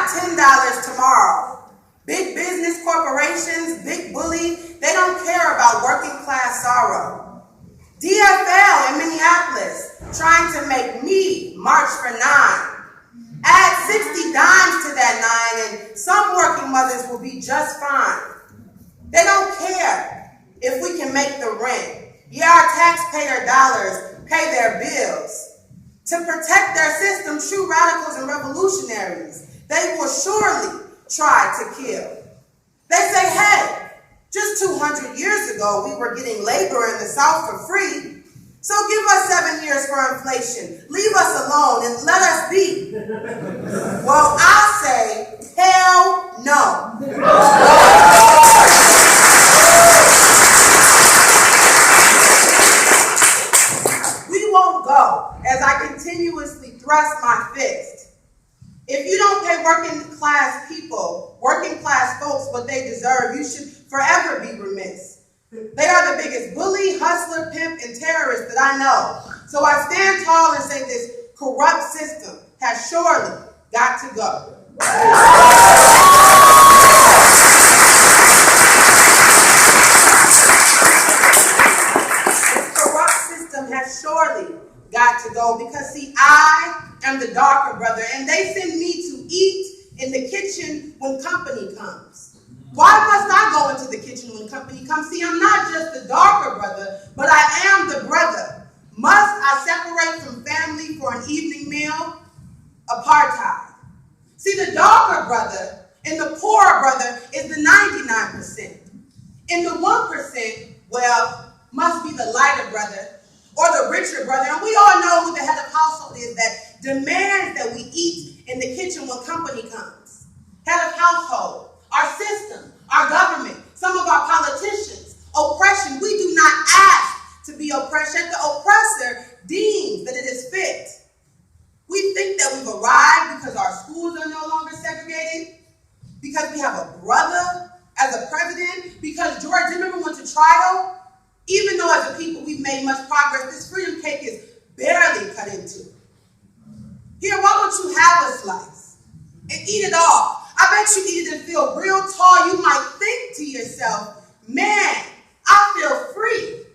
not $10 tomorrow. Big business corporations, big bully, they don't care about working class sorrow. DFL in Minneapolis, trying to make me march for 9. Add 60 dimes to that 9 and some working mothers will be just fine. They don't care if we can make the rent. Yeah, our taxpayer dollars pay their bills. To protect their system, true radicals and revolutionaries, they will surely try to kill. They say, hey, just 200 years ago, we were getting labor in the South for free. So give us 7 years for inflation. Leave us alone and let us be. Well, I say, hell no. We won't go as I continuously thrust my fist. If you don't pay working class people, working class folks what they deserve, you should forever be remiss. They are the biggest bully, hustler, pimp, and terrorist that I know. So I stand tall and say this corrupt system has surely got to go. The corrupt system has surely got to go because, see, I am the darker brother, and they send me to eat in the kitchen when company comes. Why must I go into the kitchen when company comes? See, I'm not just the darker brother, but I am the brother. Must I separate from family for an evening meal? Apartheid. See, the darker brother and the poorer brother is the 99%. And the 1%, well, must be the lighter brother or the richer brother. And we all know who the head of household is that demands that we eat in the kitchen when company comes. Head of household. Our system, our government, some of our politicians, oppression. We do not ask to be oppressed, yet the oppressor deems that it is fit. We think that we've arrived because our schools are no longer segregated, because we have a brother as a president, because George Zimmerman went to trial. Even though as a people we've made much progress, this freedom cake is barely cut into. Here, why don't you have a slice and eat it all? I bet you eat it and feel real tall. You might think to yourself, man, I feel free.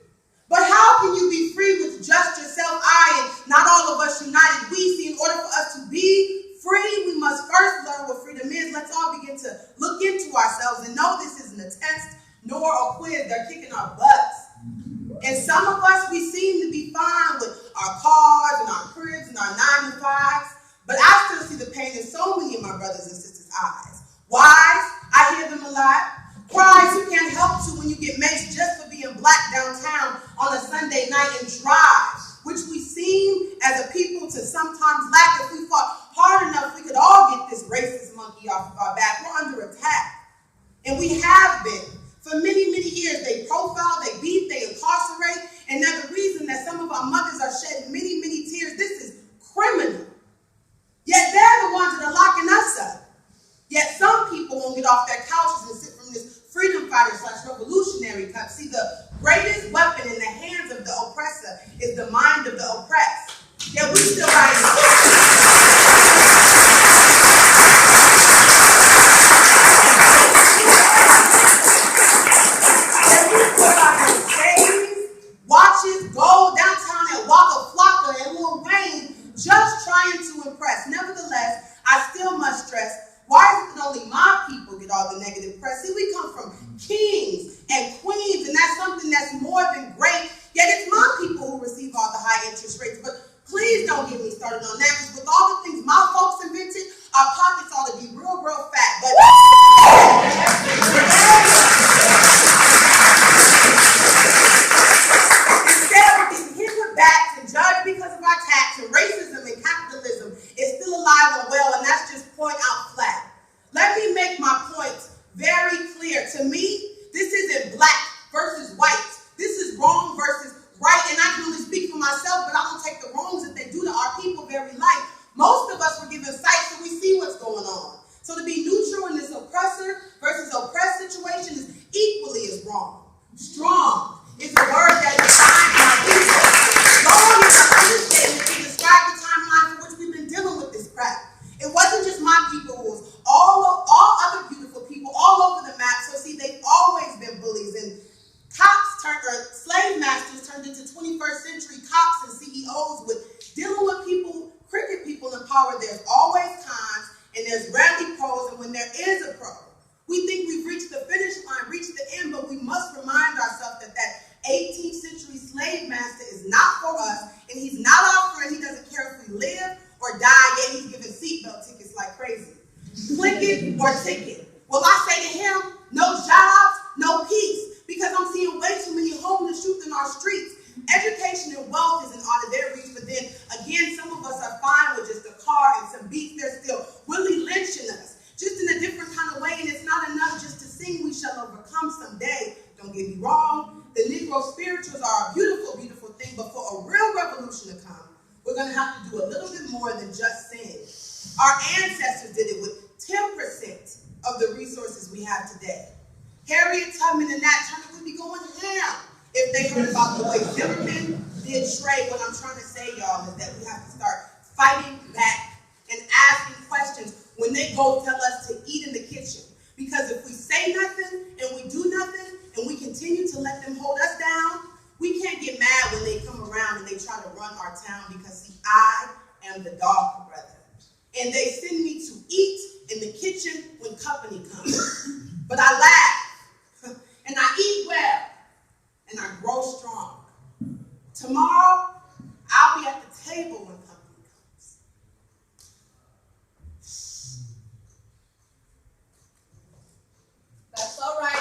But how can you be free with just yourself, I, and not all of us united? We see in order for us to be free, we must first learn what freedom is. Let's all begin to look into ourselves and know this isn't a test nor a quiz. They're kicking our butts. And some of us, we seem to be fine with our cars and our cribs and our 9-to-5s. But I still see the pain in so many of my brothers and sisters' eyes. Whys, I hear them a lot. Cries you can't help to when you get maced just for being black downtown on a Sunday night and drive, which we seem as a people to sometimes lack. If we fought hard enough, we could all get this racist monkey off of our back. We're under attack. And we have been. For many, many years, they profile, they beat, they incarcerate, and they're the reason that some of our mothers are shedding many, many tears. This is criminal. Yet they're the ones that are locking us up. Yet some people won't get off their couches and sit from this freedom fighter / revolutionary cup. See, the greatest weapon in the hands of the oppressor is the mind of the oppressed. Yet we still got watches, gold, downtown at Waka Flocka and Lil Wayne just trying to impress. Nevertheless, I still must stress, why is it only my people get all the negative press? See, we come from kings and queens, and that's something that's more than great. Yet it's my people who receive all the high interest rates. But please don't get me started on that, because with all the things my folks invented, our pockets ought to be real, real fat. But judge because of our tax and racism and capitalism is still alive and well, and that's just point out flat. Let me make my point very clear. To me, this isn't black versus white. This is wrong versus right, and I can only speak for myself, but I don't take the wrongs that they do to our people very light. there's rarely pros, and when there is a pro, we think we've reached the finish line, reached the end, but we must remind ourselves that that 18th century slave master is not for us, and he's not our friend. He doesn't care if we live or die, yet he's giving seatbelt tickets like crazy. Click it or ticket. Well, I say to him, no jobs, no peace, because I'm seeing way too many homeless youth in our streets. Education and wealth isn't out of their reach, but then again, some of us are fine with just a car and some beats. They're still Willie lynching us, just in a different kind of way, and it's not enough just to sing we shall overcome someday. Don't get me wrong, the Negro spirituals are a beautiful, beautiful thing, but for a real revolution to come, we're going to have to do a little bit more than just sing. Our ancestors did it with 10% of the resources we have today. Harriet Tubman and Nat Turner would be going ham if they heard about the way Zimmerman did trade. What I'm trying to say, y'all, is that we have to start fighting back and asking questions when they go tell us to eat in the kitchen. Because if we say nothing and we do nothing and we continue to let them hold us down, we can't get mad when they come around and they try to run our town, because see, I am the dog brother. And they send me to eat in the kitchen when company comes. But I laugh and I eat well and I grow strong. Tomorrow, I'll be at the table when company comes. That's all right.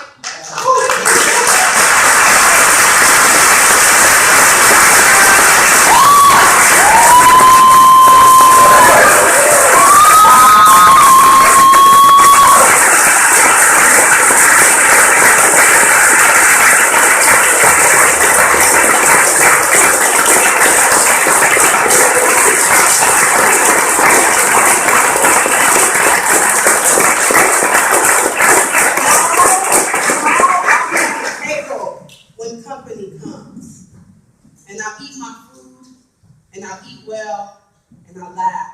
And I'll eat well, and I'll laugh,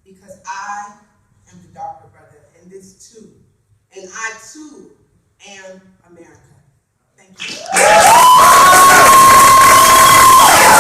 because I am the darker brother, and this too, and I too am America. Thank you.